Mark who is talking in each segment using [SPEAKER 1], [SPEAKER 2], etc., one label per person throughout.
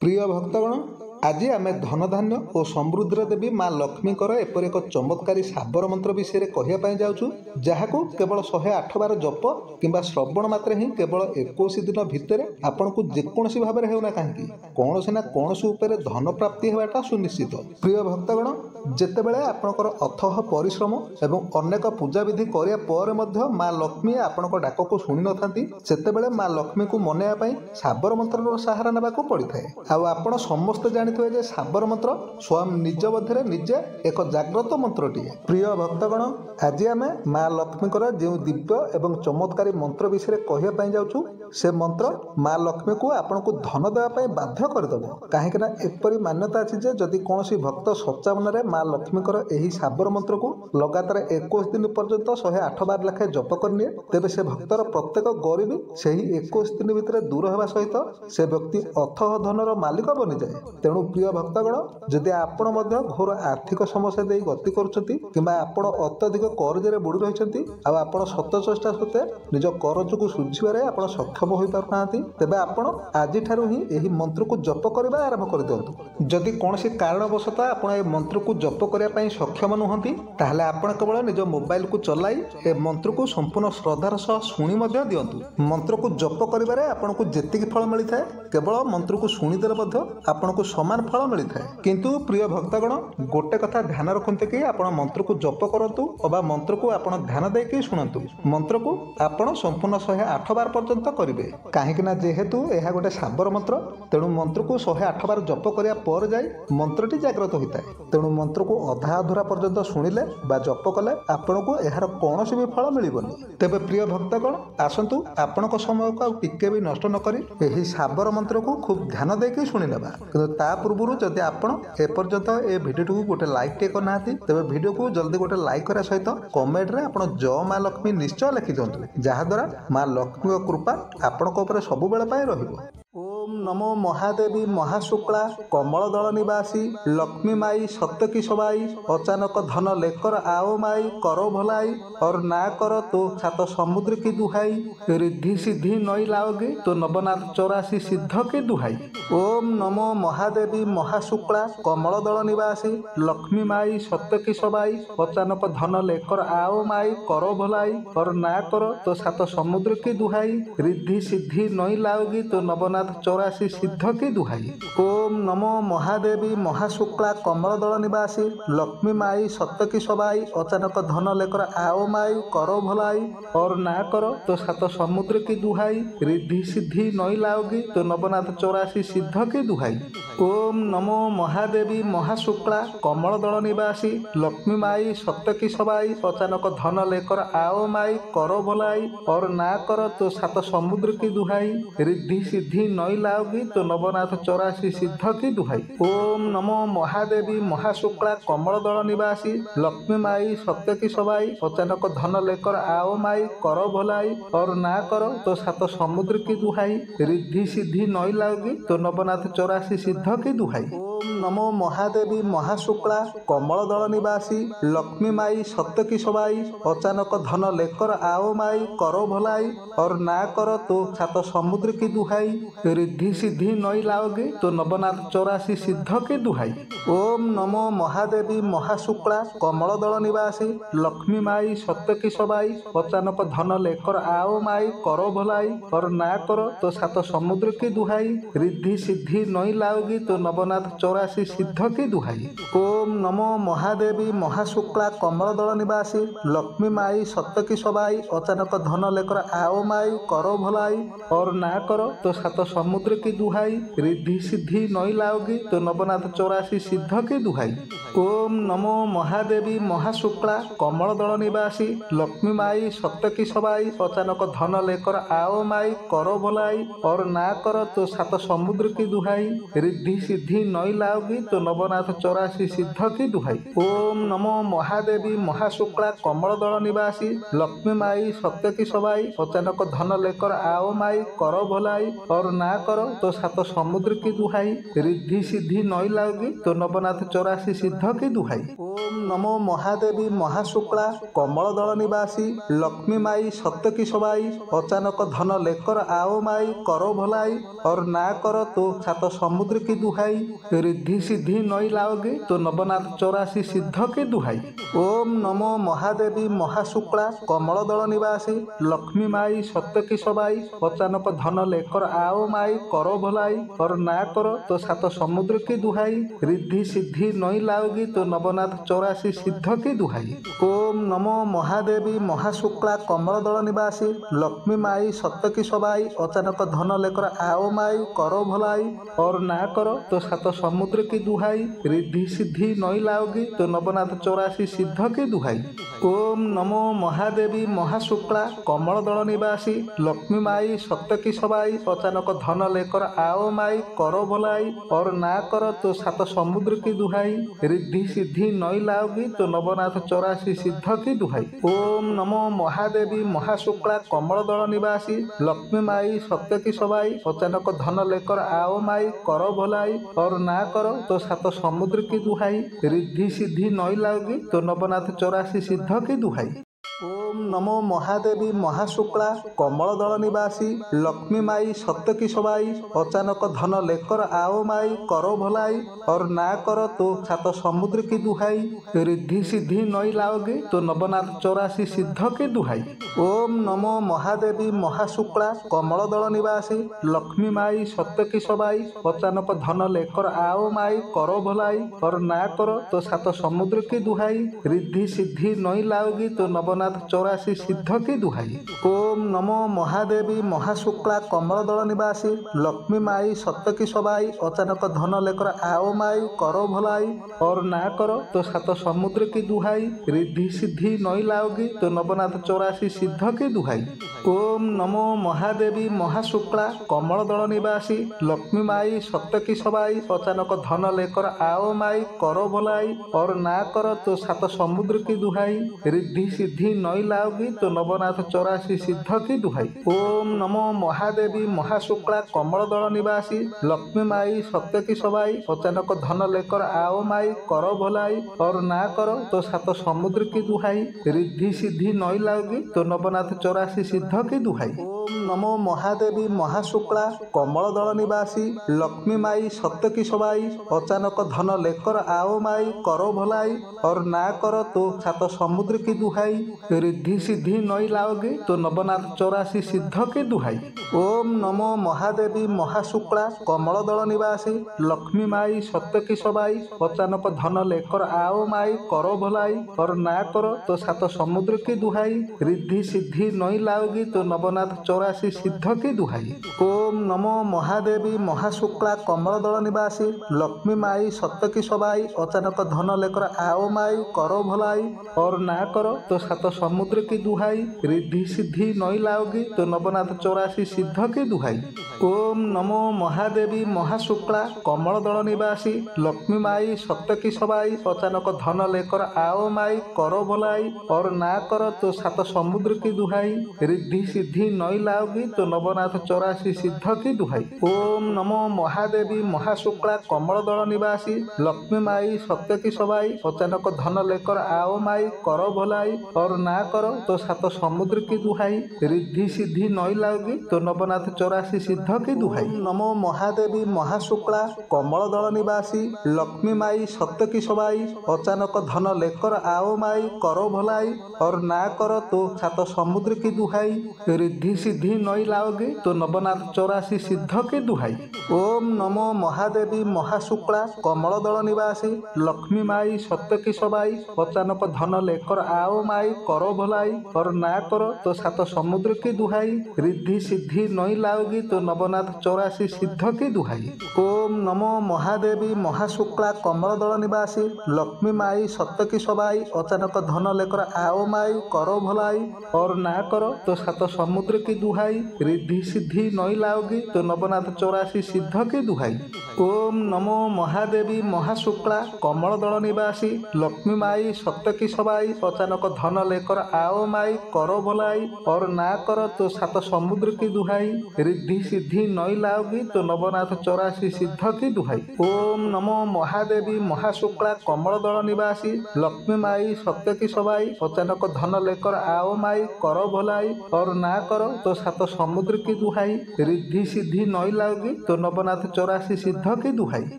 [SPEAKER 1] प्रिय भक्तगण आज आम धनधान्य और समृद्धि देवी माँ लक्ष्मीकर एपर एक चमत्कारी साबर मंत्र विषय कहवाई जाऊँ जहाँ को केवल 108 बार जप किंबा श्रवण मात्रे ही केवल 21 दिन भितर आपन को जेकोसी भाव में होना कहीं कौन ना कौन धन प्राप्ति होगा सुनिश्चित। प्रिय भक्तगण जितेबाला आपणकर अथह परिश्रम एवं अनेक पूजा विधि करने माँ लक्ष्मी आपण डाक को शुणी न था माँ लक्ष्मी को मनवाई साबर मंत्र सहारा नेबा पड़ी था। आपण समस्ते जानिथिबे जे साबर मंत्र स्वयं निज मध्य निजे एक जाग्रत मंत्रटीए। प्रिय भक्तगण आज आम माँ लक्ष्मीकर जो दिव्य एवं चमत्कारी मंत्र विषय कहवाई जाऊँ से मंत्र माँ लक्ष्मी को आपण को धन देवाई बाध्य करदेव कहीं एपरी मान्यता अच्छी जदि कौन भक्त सच्चा मन में माँ लक्ष्मीकर यही साबर मंत्र को लगातार 21 दिन पर्यंत 108 बार लेखाएं जप करनिए तेबे से भक्तर प्रत्येक गरीबी से 21 दिन भितर दूर होगा सहित से व्यक्ति अथह धनर मालिक बनी जाए। तेणु प्रिय भक्तगण जदि आपण घोर आर्थिक समस्या दे गति करुँच अत्यधिक कर्जे बुड़ी रही आपण सत चेष्टा सत्वे निज करज को सुझिबारे आपण सक्षम हो पारना तेबे आपण आज ही यही मंत्र को जप करने आरंभ कर दिंतु। जदि कौन कारणवशतः आपण ए मंत्र को जप करने सक्षम नुहति ताहले आपण केवल निज मोबाइल को चलाई ए मंत्र को संपूर्ण श्रद्धार सह शुणी दिंतु। मंत्र को जप करिबारे आपण को जेतिक फल मिलता है केवल मंत्र को शुणीदेले आपण को समान फल मिलता है। किंतु प्रिय भक्तगण गोटे कथा ध्यान रखते कि आपण मंत्र को जप करतु अबा मंत्र को आपण ध्यान देके शुणतु। मंत्र को आपण संपूर्ण 108 बार पर्यंत करेंगे कहीं जेहेतु यह गोटे साबर मंत्र तेणु मंत्र को 108 बार जप करिया पर जाय मंत्रटी जाग्रत होता है। तेणु मंत्र को अधा अधूरा पर्यंत शुणिले बा जप कले आपण को यार कौन भी फल मिलबनी। तेबे प्रिय भक्तगण आसंतु आपणक समय को टिके भी नष्ट न करी एही साबर मंत्र को खूब ध्यान देके शुणी नेबा। किंतु ता पूर्व जदि आपण एपर्यंत ए भिडियो को गोटे लाइक टे करना तेबे भिडियो को जल्दी गोटे लाइक करा सहित कमेंट रे आपण जय माँ लक्ष्मी निश्चय लिखि दियंतु जहाद्वारा माँ लक्ष्मी कृपा आपणक उपरे सब बेले पाई रहिबो। ओम नमो महादेवी महाशुक्ला कमल दल निवासी लक्ष्मी माई सत्य की सबाई अचानक धन लेकर आओ माई करो भलाई और ना करो तो सात समुद्र की दुहाई रिद्धि सिद्धि नई लाओगे तो नवनाथ 84 सिद्ध की दुहाई। ओम नमो महादेवी महाशुक्ला कमल दल निवासी लक्ष्मी माई सत्य की सबाई अचानक धन लेकर आओ माई करो भलाई और ना करो तो सात समुद्र की दुहाई रिद्धि सिद्धि नई लाओगी तो नवनाथ 84 सिद्ध की दुहाई। ओम नमो महादेवी महाशुक्ला कमल दल निवासी लक्ष्मी माई सत्य की सबाई अचानक धन लेकर आओ माई करो भलाई और ना करो तो सात समुद्र की दुहाई रिद्धि सिद्धि नई लाओगी तो नवनाथ 84 सिद्ध की दुहाई। ओम नमो महादेवी महाशुक्ला कमल दल निवासी लक्ष्मी माई सत्य की सबाई अचानक धन लेकर आओ माई करो भलाई और ना करो तो सात समुद्र की दुहाई रिद्धि सिद्धि नई लाओगी तो नवनाथ 84 सिद्ध की दुहाई। ओम नमो महादेवी महाशुक्ला कमल दल निवासी लक्ष्मी माई सत्य की सबाई अचानक धन लेकर आओ माई करो भलाई और ना करो तो सात समुद्र की दुहाई रिद्धि सिद्धि नई लाओगी तो नवनाथ 84 सिद्ध की दुहाई। ओम नमो महादेवी महाशुक्ला कमल दल निवासी लक्ष्मी माई सत्य की सबाई अचानक धन लेकर आओ माई करो भलाई और ना करो तो सात समुद्र की दुहाई रिद्धि सिद्धि नई लाओगे तो नवनाथ 84 सिद्ध की दुहाई। ओम नमो महादेवी महाशुक्ला कमल दल निवासी लक्ष्मी माई सत्य की सबाई अचानक धन लेकर आओ माई करो भलाई और ना करो तो सात समुद्र की दुहाई रिद्धि सिद्धि नई लाओगी तो नवनाथ 84 सिद्ध की दुहाई। ओम नमो महादेवी महाशुक्ला कमल दल निवासी लक्ष्मी माई सत्य की सबाई अचानक धन लेकर आओ माई करो भलाई और ना करो तो सात समुद्र की दुहाई रिद्धि सिद्धि नई लाओगी तो नवनाथ 84 सिद्ध की दुहाई। ओम नमो महादेवी महाशुक्ला कमल दल निवासी लक्ष्मी माई सत्य की सबाई अचानक धन लेकर आओ माई करो भलाई और ना करो तो सात समुद्र की दुहाई रिद्धि सिद्धि नई लाओगी तो नवनाथ 84 सिद्ध की दुहाई। ओम नमो महादेवी महाशुक्ला कमल दल निवासी लक्ष्मी माई सत्य की सवाई अचानक धन लेकर आओ माई करो भलाई और ना करो तो 7 समुद्र की दुहाई। रिद्धि सिद्धि नहीं लाओगी तो नवनाथ 84 सिद्ध की दुहाई। ओम नमो महादेवी महाशुक्ला कमल दल निवासी लक्ष्मी माई सत्य की सवाई अचानक धन लेकर आओ माई करो भलाई और ना करो तो 7 समुद्र की दुहाई। रिद्धि सिद्धि नहीं लाओगे तो नवनाथ 84 सिद्ध की दुहाई। ओम नमो महादेवी महाशुक्ला कमल दल निवासी लक्ष्मी माई सत्य की सवाई अचानक धन लेकर आओ माई करो भलाई और ना करो तो 7 समुद्र की दुहाई। रिद्धि सिद्धि नहीं लाओगी तो नवनाथ 84 सिद्ध की दुहाई। ओम नमो महादेवी महाशुक्ला कमल दल निवासी लक्ष्मी माई सत्य की सवाई अचानक धन लेकर आओ माई करो भलाई और ना करो तो 7 समुद्र की दुहाई। रिद्धि सिद्धि नहीं लाओगी तो नवनाथ 84 सिद्ध की दुहाई। ओम नमो महादेवी महाशुक्ला कमल दल निवासी लक्ष्मी माई सत्य की सवाई अचानक धन लेकर आओ माई करो भलाई और ना करो तो 7 समुद्र की दुहाई। रिद्धि सिद्धि नहीं लाओगी तो नवनाथ 84 सिद्ध की दुहाई। ओम नमो महादेवी महाशुक्ला कमल दल निवासी लक्ष्मी माई सत्य की सवाई अचानक धन लेकर आओ माई करो भलाई और ना करो तो 7 समुद्र की दुहाई। रिद्धि सिद्धि नहीं लाओगी तो नवनाथ 84 सिद्ध की दुहाई। ओम नमो महादेवी महाशुक्ला कमल दल निवासी लक्ष्मी माई सत्य की सवाई अचानक धन लेकर आओ माई करो भलाई और ना करो तो 7 समुद्र की दुहाई। रिद्धि सिद्धि नहीं लाओगे तो नवनाथ 84 सिद्ध की दुहाई। ओम नमो महादेवी महाशुक्ला कमल दल निवासी लक्ष्मी माई सत्य की सवाई अचानक धन लेकर आओ माई करो भलाई और ना करो तो 7 समुद्र की दुहाई। रिद्धि सिद्धि नहीं लाओगी तो नवनाथ 84 सिद्ध की दुहाई। ओम नमो महादेवी महाशुक्ला कमल दल निवासी लक्ष्मी माई सत्य की सवाई अचानक धन लेकर आओ माई करो भलाई और ना करो तो 7 समुद्र की दुहाई। रिद्धि सिद्धि नहीं लाओगी तो नवनाथ 84 सिद्ध की दुहाई। ओम नमो महादेवी महाशुक्ला कमल दल निवासी लक्ष्मी माई सत्य की सवाई अचानक धन लेकर आओ माई करो भलाई और ना करो तो 7 समुद्र की दुहाई। रिद्धि सिद्धि नहीं लाओगी तो नवनाथ 84 सिद्ध की दुहाई। ओम नमो महादेवी महाशुक्ला कमल दल निवासी लक्ष्मी माई सत्य की सवाई अचानक धन लेकर आओ माई करो भलाई और ना करो तो 7 समुद्र की दुहाई। रिद्धि सिद्धि नहीं लाओगी तो नवनाथ 84 सिद्ध की दुहाई। ओम नमो महादेवी महाशुक्ला कमल दल निवासी लक्ष्मी माई सत्य की सवाई अचानक धन लेकर आओ माई करो भलाई और ना करो तो 7 समुद्र की दुहाई। रिद्धि सिद्धि नहीं लाओगे तो नवनाथ 84 सिद्ध की दुहाई। ओम नमो महादेवी महाशुक्ला कमल दल निवासी लक्ष्मी माई सत्य की सवाई अचानक धन लेकर आओ माई करो भलाई और ना करो तो 7 समुद्र की दुहाई। रिद्धि सिद्धि नहीं लाओगी तो नवनाथ 84 सिद्ध की दुहाई। ओम नमो महादेवी महाशुक्ला कमल दल निवासी लक्ष्मी माई सत्य की सवाई अचानक धन लेकर आओ माई करो भलाई और ना करो तो 7 समुद्र की दुहाई। रिद्धि सिद्धि नहीं लाओगी तो नवनाथ 84 सिद्ध की दुहाई। ओम नमो महादेवी महाशुक्ला कमल दल निवासी लक्ष्मी माई सत्य की सवाई अचानक धन लेकर आओ माई करो भलाई और ना करो तो 7 समुद्र की दुहाई। रिद्धि सिद्धि नहीं लाओगी तो नवनाथ 84 सिद्ध की दुहाई। ओम नमो महादेवी महाशुक्ला कमल दल निवासी लक्ष्मी माई सत्य की सवाई अचानक धन लेकर आओ माई करो भलाई और ना करो तो 7 समुद्र की दुहाई। रिद्धि सिद्धि नहीं लाओगी तो नवनाथ 84 सिद्ध की दुहाई। नमो महादेवी महाशुक्ला कमल दल निवासी लक्ष्मी माई सत्य की सवाई अचानक धन लेकर आओ माई करो भलाई और ना करो तो 7 समुद्र की दुहाई। रिद्धि सिद्धि नहीं लाओगे तो नवनाथ 84 सिद्ध की दुहाई। ओम नमो महादेवी महाशुक्ला कमल दल निवासी लक्ष्मी माई सत्य की सवाई अचानक धन लेकर आओ माई करो भलाई और ना करो तो 7 समुद्र की दुहाई। रिद्धि सिद्धि नहीं लाओगी तो नवनाथ 84 सिद्ध की दुहाई। ओम नमो महादेवी महाशुक्ला कमल दल निवासी लक्ष्मी माई सत्य की सवाई अचानक धन लेकर आओ माई करो भलाई और ना करो तो 7 समुद्र की दुहाई। दुहाई रिद्धि सिद्धि नई लाओगी तो नवनाथ 84 सिद्ध की दुहाई। ओम नमो महादेवी महाशुक्ला कमल दल निवासी लक्ष्मी माई सत्य की सबाई अचानक धन लेकर आओ माई करो भलाई और ना करो तो 7 समुद्र की दुहाई रिद्धि सिद्धि नई लाओगी तो नवनाथ 84 सिद्ध की दुहाई। ओम नमो महादेवी महाशुक्ला कमल दल निवासी लक्ष्मी माई सत्य की सबाई अचानक धन लेकर आओ माई करो भलाई और ना करो तो 7 समुद्र की दुहाई रिद्धि सिद्धि नई लाओगी तो नवनाथ 84 सिद्ध की दुहाई।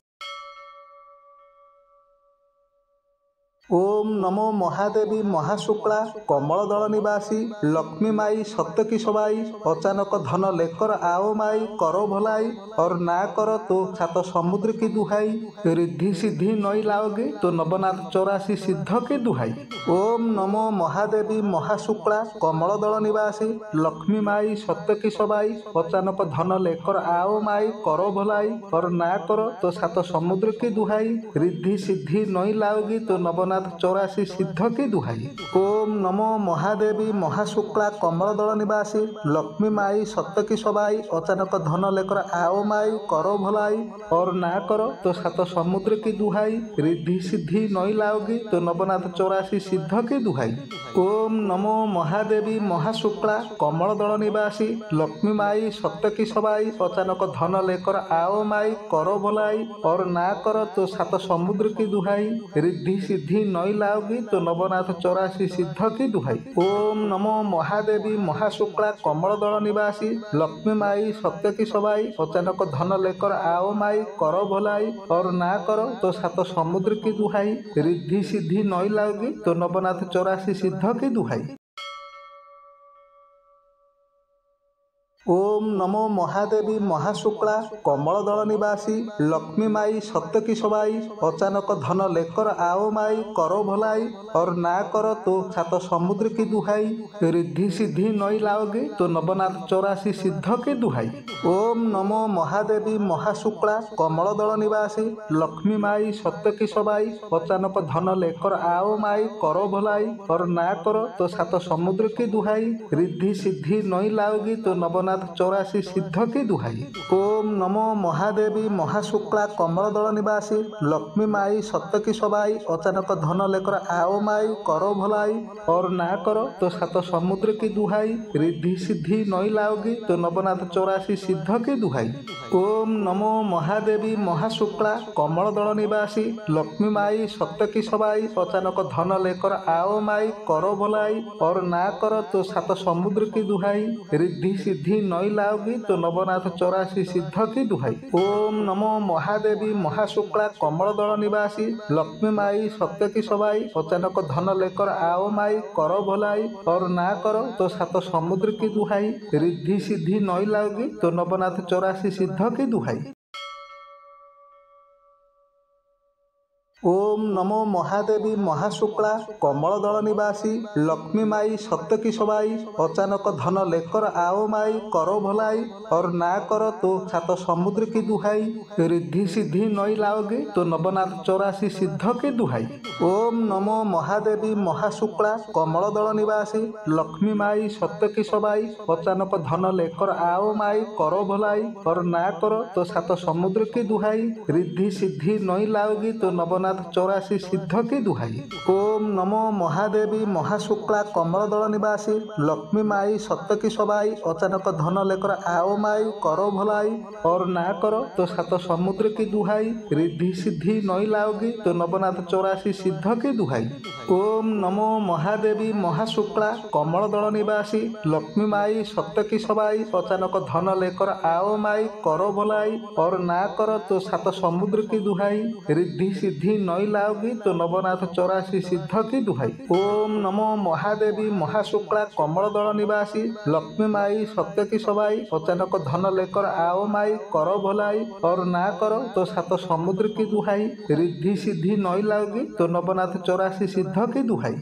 [SPEAKER 1] ओम नमो महादेवी महाशुक्ला कमल दल निवासी लक्ष्मी माई सत्य की सबाई अचानक धन लेकर आओ माई करो भलाई और ना करो तो 7 समुद्र की दुहाई रिद्धि सिद्धि नई लाओगे तो नवनाथ 84 सिद्ध की दुहाई। ओम नमो महादेवी महाशुक्ला कमल दल निवासी लक्ष्मी माई सत्य की सबाई अचानक धन लेकर आओ माई करो भलाई और ना करो तो 7 समुद्र की दुहाई रिद्धि सिद्धि नई लाओगी तो नवनाथ 84 सिद्ध की दुहाई। ओम नमो महादेवी महाशुक्ला कमल दल निवासी लक्ष्मी माई सत्य की सबाई अचानक धन लेकर आओ माई करो भलाई और ना करो तो 7 समुद्र की दुहाई रिद्धि सिद्धि नई लाओगी तो नवनाथ 84 सिद्ध की दुहाई। ओम नमो महादेवी महाशुक्ला कमल दल निवासी लक्ष्मी माई सत्य की सबाई अचानक धन लेकर आओ माई करो भलाई और ना करो तो 7 समुद्र की दुहाई रिद्धि सिद्धि नई लाओगी तो नवनाथ 84 सिद्ध की दुहाई। ओम नमो महादेवी महाशुक्ला कमल दल निवासी लक्ष्मी माई सत्य की सबाई अचानक धन लेकर आओ माई करो भलाई और ना करो तो 7 समुद्र की दुहाई रिद्धि सिद्धि नई लाओगी तो नवनाथ 84 सिद्ध की दुहाई। ओम नमो महादेवी महाशुक्ला कमल दल निवासी लक्ष्मी माई सत्य की सबाई अचानक धन लेकर आओ माई करो भलाई और ना करो तो 7 समुद्र की दुहाई रिद्धि सिद्धि नई लाओगे तो नवनाथ 84 सिद्ध की दुहाई। ओम नमो महादेवी महाशुक्ला कमल दल निवासी लक्ष्मी माई सत्य की सबाई अचानक धन लेकर आओ माई करो भलाई और ना करो तो 7 समुद्र की दुहाई रिद्धि सिद्धि नई लाओगी तो नवनाथ 84 सिद्ध की दुहाई। ओम नमो महादेवी महाशुक्ला कमल दल निवासी लक्ष्मी माई सत्य की सबाई अचानक धन लेकर आओ माई करो भलाई और ना करो तो 7 समुद्र की दुहाई रिद्धि सिद्धि नई लाओगी तो नवनाथ 84 सिद्ध की दुहाई। ओम नमो महादेवी महाशुक्ला कमल दल निवासी लक्ष्मी माई सत्य की सबाई अचानक धन लेकर आओ माई करो भलाई और ना करो तो 7 समुद्र की दुहाई रिद्धि सिद्धि नई लाओगी तो नवनाथ 84 सिद्ध की दुहाई। ओम नमो महादेवी महाशुक्ला कमल दल निवासी लक्ष्मी माई सत्य की सबाई अचानक धन लेकर आओ माई करो भलाई और ना करो तो 7 समुद्र की दुहाई रिद्धि सिद्धि नई लाओगी तो नवनाथ 84 सिद्ध की दुहाई। ओम नमो महादेवी महाशुक्ला कमल दल निवासी लक्ष्मी माई सत्य की सबाई अचानक धन लेकर आओ माई करो भलाई और ना करो तो 7 समुद्र की दुहाई रिद्धि सिद्धि नई लाओगे तो नवनाथ 84 सिद्ध की दुहाई। ओम नमो महादेवी महाशुक्ला कमल दल निवासी लक्ष्मी माई सत्य की सबाई अचानक धन लेकर आओ माई करो भलाई और ना करो तो 7 समुद्र की दुहाई रिद्धि सिद्धि नई लाओगी तो नवनाथ 84 सिद्ध की दुहाई। ओम नमो महादेवी महाशुक्ला कमल दल निवासी लक्ष्मी माई सत्य की सबाई अचानक धन लेकर आओ माई करो भलाई और ना करो तो 7 समुद्र की दुहाई रिद्धि सिद्धि नई लाओगी तो नवनाथ 84 सिद्ध की दुहाई। ओम नमो महादेवी महाशुक्ला कमल दल निवासी लक्ष्मी माई सत्य की सबाई अचानक धन लेकर आओ माई करो भलाई और ना करो तो 7 समुद्र की दुहाई रिद्धि सिद्धि नई लाओगी तो नवनाथ 84 सिद्ध की दुहाई। ओम नमो महादेवी महाशुक्ला कमल दल निवासी लक्ष्मी माई सत्य की सबाई अचानक धन लेकर आओ माई करो भलाई और ना करो तो 7 समुद्र की दुहाई रिद्धि सिद्धि नई लाओगी तो नवनाथ 84 सिद्ध की दुहाई।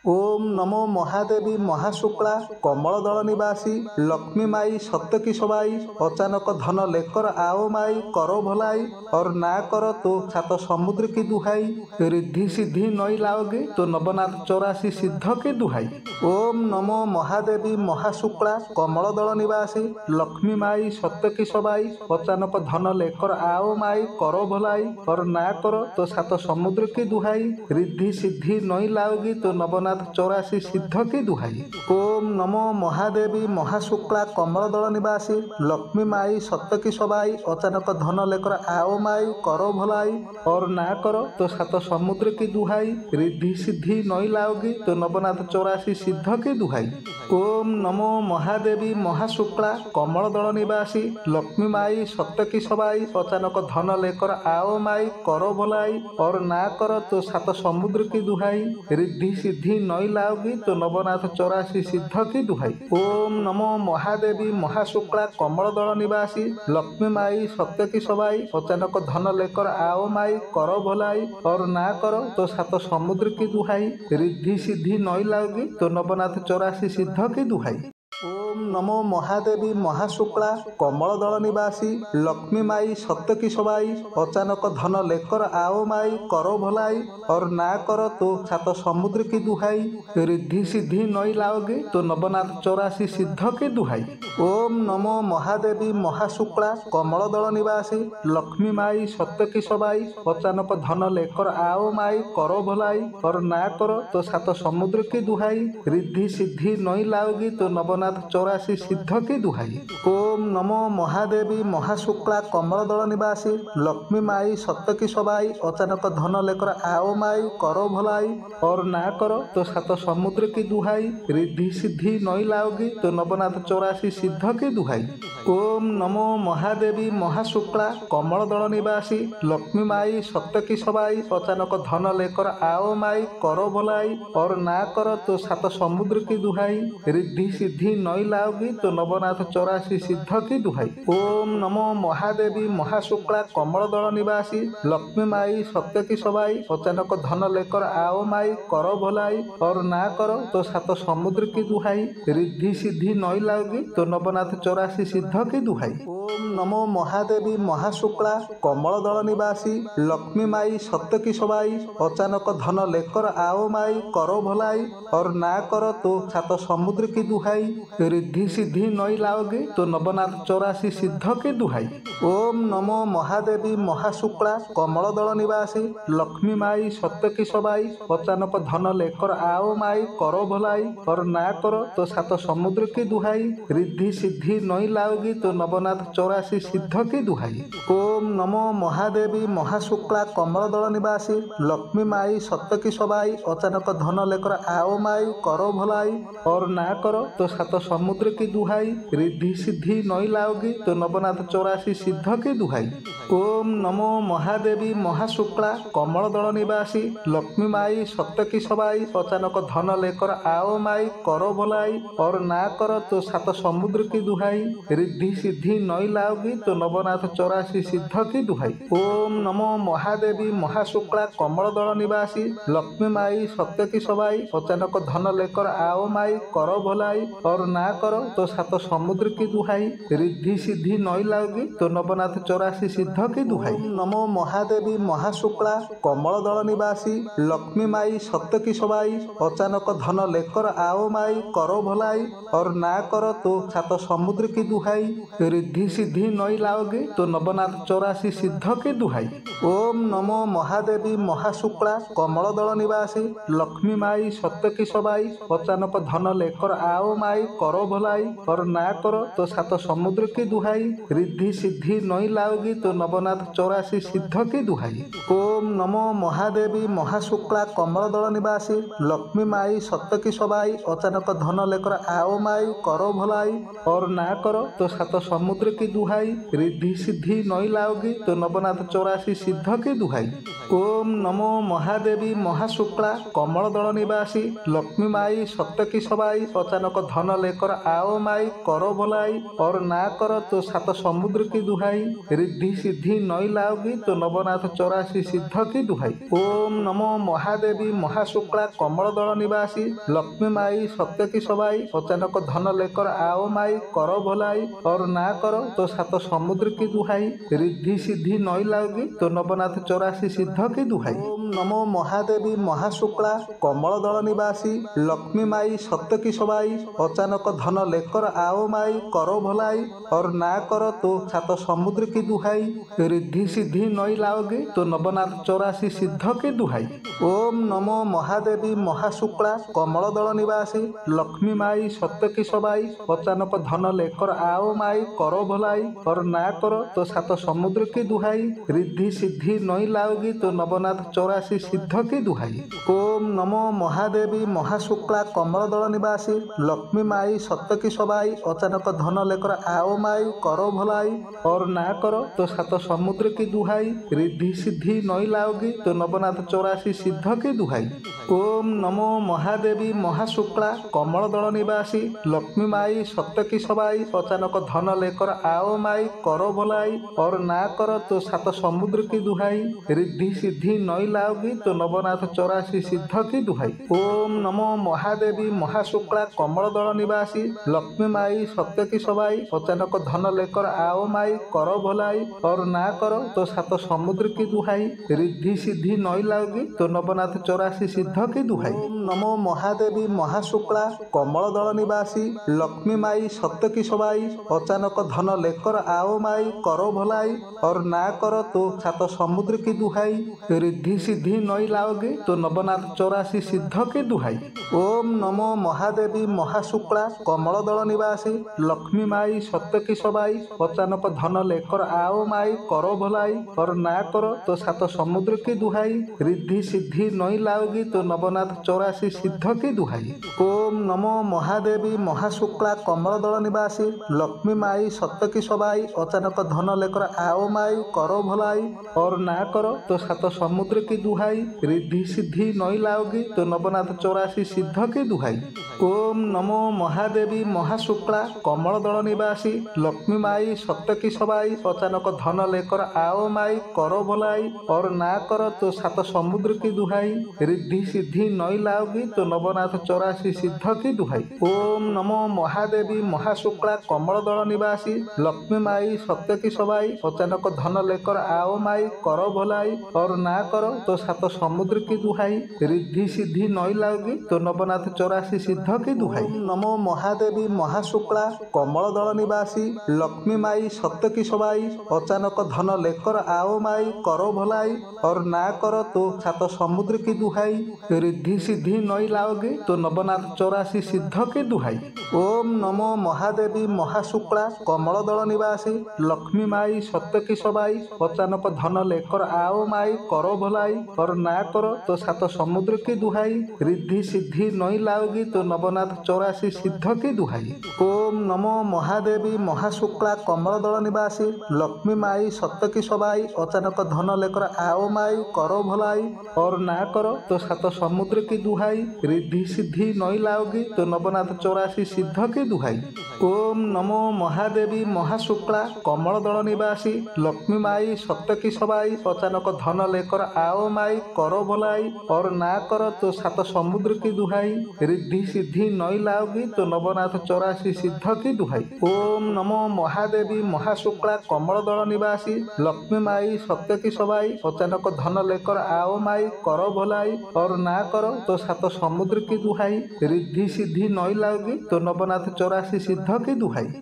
[SPEAKER 1] ओम नमो महादेवी महाशुक्ला कमल दल निवासी लक्ष्मी माई सत्य की सबाई अचानक धन लेकर आओ माई करो भलाई और ना करो तो सात समुद्र की दुहाई रिद्धि सिद्धि नई लाओगे तो नवनाथ 84 सिद्ध के दुहाई। ओम नमो महादेवी महाशुक्ला कमल दल निवासी लक्ष्मी माई सत्य की सबाई अचानक धन लेकर आओ माई करो भलाई और ना करो तो सात समुद्र की दुहाई रिद्धि सिद्धि नई लाओगी तो नवनाथ 84 सिद्ध की दुहाई। ओम नमो महादेवी महाशुक्ला कमल दल निवासी लक्ष्मी माई सत्य की सबाई अचानक धन लेकर आओ माई करो भलाई और ना करो तो सात समुद्र की दुहाई रिद्धि सिद्धि नई लाओगी तो नवनाथ 84 सिद्ध की दुहाई। ओम नमो महादेवी महाशुक्ला कमल दल निवासी लक्ष्मी माई सत्य की सबाई अचानक धन लेकर आओ माई करो भलाई और ना करो तो सात समुद्र की दुहाई रिद्धि सिद्धि नई लाओगी तो नवनाथ 84 सिद्ध की दुहाई। ओम नमो महादेवी महाशुक्ला कमल दल निवासी लक्ष्मी माई सत्य की सबाई अचानक धन लेकर आओ माई करो भलाई और ना करो तो सात समुद्र की दुहाई रिद्धि सिद्धि नई लाओगी तो नवनाथ 84 सिद्ध की दुहाई। ओम नमो महादेवी महाशुक्ला कमल दल निवासी लक्ष्मी माई सत्य की सबाई अचानक धन लेकर आओ माई करो भलाई और ना करो तो सात समुद्र की दुहाई रिद्धि सिद्धि नई लाओगे तो नवनाथ 84 सिद्ध की दुहाई। ओम नमो महादेवी महाशुक्ला कमल दल निवासी लक्ष्मी माई सत्य की सबाई अचानक धन लेकर आओ माई करो भलाई और ना करो तो सात समुद्र की दुहाई रिद्धि सिद्धि नई लाओगी तो नवनाथ 84 सिद्ध की दुहाई। ओम नमो महादेवी महाशुक्ला कमल दल निवासी लक्ष्मी माई सत्य की सबाई अचानक धन लेकर आओ माई करो भलाई और ना करो तो सात समुद्र की दुहाई रिद्धि सिद्धि नई लाओगी तो नवनाथ 84 सिद्ध की दुहाई। ओम नमो महादेवी महाशुक्ला कमल दल निवासी लक्ष्मी माई सत्य की सबाई अचानक धन लेकर आओ माई करो भलाई और ना करो तो सात समुद्र की दुहाई रिद्धि सिद्धि नई लाओगी तो नवनाथ 84 सिद्ध की दुहाई। ओम नमो महादेवी महाशुक्ला कमल दल निवासी लक्ष्मी माई सत्य की सबाई अचानक धन लेकर आओ माई करो भलाई और ना करो तो सात समुद्र की दुहाई रिद्धि सिद्धि नई लाओगी तो नवनाथ 84 सिद्ध की दुहाई। ओम नमो महादेवी महाशुक्ला कमल दल निवासी लक्ष्मी माई सत्य की सबाई अचानक धन लेकर आओ माई करो भलाई और ना करो तो सात समुद्र की दुहाई रिद्धि सिद्धि नई लाओगे तो नवनाथ 84 सिद्ध की दुहाई। ओम नमो महादेवी महाशुक्ला कमल दल निवासी लक्ष्मी माई सत्य की सबाई अचानक धन लेकर आओ माई करो भलाई और ना करो तो सात समुद्र की दुहाई रिद्धि सिद्धि नई लाओगी तो नवनाथ 84 सिद्ध की दुहाई। ओम नमो महादेवी महाशुक्ला कमल दल निवासी लक्ष्मी माई सत्य की सबाई अचानक धन लेकर आओ माई करो भलाई और ना करो तो सात समुद्र की दुहाई रिद्धि सिद्धि नई लाओगी तो नवनाथ 84 सिद्ध की दुहाई। ओम नमो महादेवी महाशुक्ला कमल दल निवासी लक्ष्मी माई सत्य की सबाई अचानक धन लेकर आओ माई करो भलाई और ना करो तो सात समुद्र की दुहाई रिद्धि सिद्धि नई लाओगी तो नवनाथ 84 सिद्ध की दुहाई। ओम नमो महादेवी महाशुक्ला कमल दल निवासी लक्ष्मी माई सत्य की सबाई अचानक धन लेकर आओ माई करो भलाई और ना करो तो सात समुद्र की दुहाई रिद्धि सिद्धि नई लाओगी तो नवनाथ 84 सिद्ध की दुहाई। नमो महादेवी महाशुक्ला कमल दल निवासी लक्ष्मी माई सत्य की सबाई अचानक धन लेकर आओ माई करो भलाई और ना करो तो सात समुद्र की दुहाई रिद्धि सिद्धि नई लाओगे तो नवनाथ 84 सिद्ध की दुहाई। ओम नमो महादेवी महाशुक्ला कमल दल निवासी लक्ष्मी माई सत्य की सबाई अचानक धन लेकर आओ माई करो भलाई और ना करो तो सात समुद्र की दुहाई रिद्धि सिद्धि नई लाओगी तो नवनाथ 84 सिद्ध की दुहाई। ओम नमो महादेवी महाशुक्ला कमल दल निवासी लक्ष्मी माई सत्य की सबाई अचानक धन लेकर आओ माई करो भलाई और ना करो तो सात समुद्र की दुहाई रिद्धि सिद्धि नई लाओगी तो नवनाथ 84 सिद्ध की दुहाई। ओम नमो महादेवी महाशुक्ला कमल दल निवासी लक्ष्मी माई सत्य की सबाई अचानक धन लेकर आओ माई करो भलाई और ना करो तो सात समुद्र की दुहाई रिद्धि सिद्धि नई लाओगी तो नवनाथ 84 सिद्ध की दुहाई। ओम नमो महादेवी महाशुक्ला कमल दल निवासी लक्ष्मी माई सत्य की सबाई अचानक धन लेकर आओ माई करो भलाई और ना करो तो सात समुद्र की दुहाई रिद्धि सिद्धि नई लाओगी तो नवनाथ 84 सिद्ध की दुहाई। ओम नमो महादेवी महाशुक्ला कमल दल निवासी लक्ष्मी माई सत्य की सबाई अचानक धन लेकर आओ माई करो भलाई और ना करो तो सात समुद्र की दुहाई रिद्धि सिद्धि नई लाओगे तो नवनाथ 84 सिद्ध की दुहाई। ओम नमो महादेवी महाशुक्ला कमल दल निवासी लक्ष्मी माई सत्य की सबाई अचानक धन लेकर आओ माई करो भलाई और ना करो तो सात समुद्र की दुहाई रिद्धि सिद्धि नई लाओगी तो नवनाथ 84 सिद्ध की दुहाई। ओम नमो महादेवी महाशुक्ला कमल दल निवासी लक्ष्मी माई सत्य की सबाई अचानक धन लेकर आओ माई करो भलाई और ना करो तो सात समुद्र की दुहाई रिद्धि सिद्धि नई लाओगी तो नवनाथ 84 सिद्ध की दुहाई। ओम नमो महादेवी महाशुक्ला कमल दल निवासी लक्ष्मी माई सत्य की सबाई अचानक धन लेकर आओ माई करो भलाई और ना करो तो सात समुद्र की दुहाई रिद्धि सिद्धि नई लाओगी तो नवनाथ 84 सिद्ध की दुहाई। ओम नमो महादेवी महाशुक्ला कमल दल निवासी लक्ष्मी माई सत्य की सबाई अचानक धन लेकर आओ माई करो भलाई और ना करो तो सात समुद्र की दुहाई रिद्धि सिद्धि नई लाओगी तो नवनाथ 84 सिद्ध की दुहाई। ओम नमो महादेवी महाशुक्ला कमल दल निवासी लक्ष्मी माई सत्य की सबाई अचानक धन लेकर आओ माई करो भलाई और ना करो तो सात समुद्र की दुहाई रिद्धि सिद्धि नई लाओगे तो नवनाथ 84 सिद्ध की दुहाई। ओम नमो महादेवी महाशुक्ला कमल दल निवासी लक्ष्मी माई सत्य की सबाई अचानक धन लेकर आओ माई करो भलाई और ना करो तो सात समुद्र की दुहाई रिद्धि सिद्धि नई लाओगी तो नवनाथ 84 सिद्ध की दुहाई। ओम नमो महादेवी महाशुक्ला कमल दल निवासी लक्ष्मी माई सत्य की सबाई अचानक धन लेकर आओ माई करो भलाई और ना करो तो सात समुद्र की दुहाई रिद्धि सिद्धि नई लाओगी तो नवनाथ 84 सिद्ध की दुहाई। ओम नमो महादेवी महाशुक्ला कमल दल निवासी लक्ष्मी माई सत्य की सबाई अचानक धन लेकर आओ माई करो भलाई और ना करो तो सात समुद्र की दुहाई रिद्धि सिद्धि नई लाओगी तो नवनाथ 84 सिद्ध की दुहाई। ओम नमो महादेवी महाशुक्ला कमल दल निवासी लक्ष्मी माई सत्य की सबाई अचानक धन लेकर आओ माई करो भलाई और ना करो तो सात समुद्र की दुहाई रिद्धि सिद्धि नई लाओगी तो नवनाथ 84 सिद्ध की दुहाई। ओम नमो महादेवी महाशुक्ला कमल दल निवासी लक्ष्मी माई सत्य की सबाई अचानक धन लेकर आओ माई करो भलाई और ना करो तो सात समुद्र की दुहाई रिद्धि सिद्धि नई लाओगे तो नवनाथ 84 सिद्ध की दुहाई। ओम नमो महादेवी महाशुक्ला कमल दल निवासी लक्ष्मी माई सत्य की सबाई अचानक धन लेकर आओ माई करो भलाई और ना करो तो सात समुद्र की दुहाई रिद्धि सिद्धि नई लाओगी तो नवनाथ 84 सिद्ध की दुहाई। ओम नमो महादेवी महाशुक्ला कमल दल निवासी लक्ष्मी माई सत्य की सबाई अचानक धन लेकर आओ माई करो भलाई और ना करो तो सात समुद्र की दुहाई रिद्धि सिद्धि नई लाओगी तो नवनाथ 84 सिद्ध की दुहाई। ओम नमो महादेवी महाशुक्ला कमल दल निवासी लक्ष्मी माई सत्य की सबाई अचानक धन लेकर आओ माई करो भलाई और ना करो तो सात समुद्र की दुहाई रिद्धि सिद्धि नई लाओगी तो नवनाथ 84 सिद्ध की दुहाई। ओम नमो महादेवी महाशुक्ला कमल दल निवासी लक्ष्मी माई सत्य की सबाई अचानक धन लेकर आओ माई करो भलाई और ना करो तो सात समुद्र की दुहाई रिद्धि सिद्धि नई लाओगी तो नवनाथ 84 सिद्ध की दुहाई।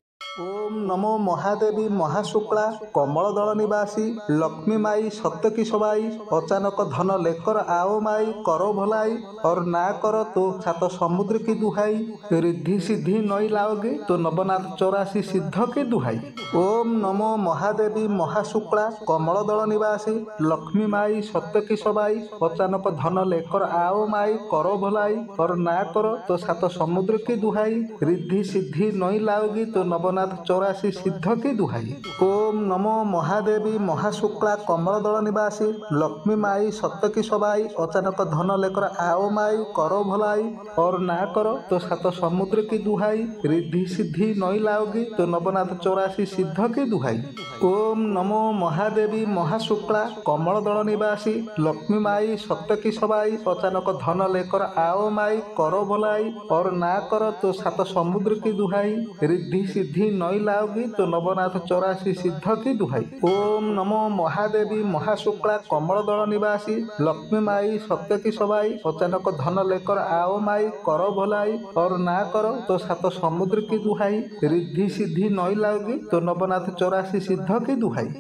[SPEAKER 1] ओम नमो महादेवी महाशुक्ला कमल दल निवासी लक्ष्मी माई सत्य की सबाई अचानक धन लेकर आओ माई करो भलाई और ना करो तो सात समुद्र की दुहाई रिद्धि सिद्धि नई लाओगे तो नवनाथ 84 सिद्ध की दुहाई। ओम नमो महादेवी महाशुक्ला कमल दल निवासी लक्ष्मी माई सत्य की सबाई अचानक धन लेकर आओ माई करो भलाई और ना करो तो सात समुद्र की दुहाई रिद्धि सिद्धि नई लाओगी तो नवनाथ नवनाथ 84 सिद्ध की दुहाई। ओम नमो महादेवी महाशुक्ला कमल दल निवासी लक्ष्मी माई सत्य की सबाई अचानक धन लेकर आओ माई करो भलाई और ना करो तो सात समुद्र की दुहाई रिद्धि सिद्धि नई लाओगी तो नवनाथ 84 सिद्ध की दुहाई। ओम नमो महादेवी महाशुक्ला कमल दल निवासी लक्ष्मी माई सत्य की सबाई अचानक धन लेकर आओ माई करो भलाई और ना करो तो सात समुद्र की दुहाई रिद्धि सिद्धि नई लाओगी तो नवनाथ 84 सिद्ध की दुहाई। ओम नमो महादेवी महाशुक्ला कमल दल निवासी लक्ष्मी माई सत्य की सबाई अचानक धन लेकर आओ माई करो भलाई और ना करो तो सात समुद्र की दुहाई रिद्धि सिद्धि नई लाओगी तो नवनाथ 84 सिद्ध की दुहाई।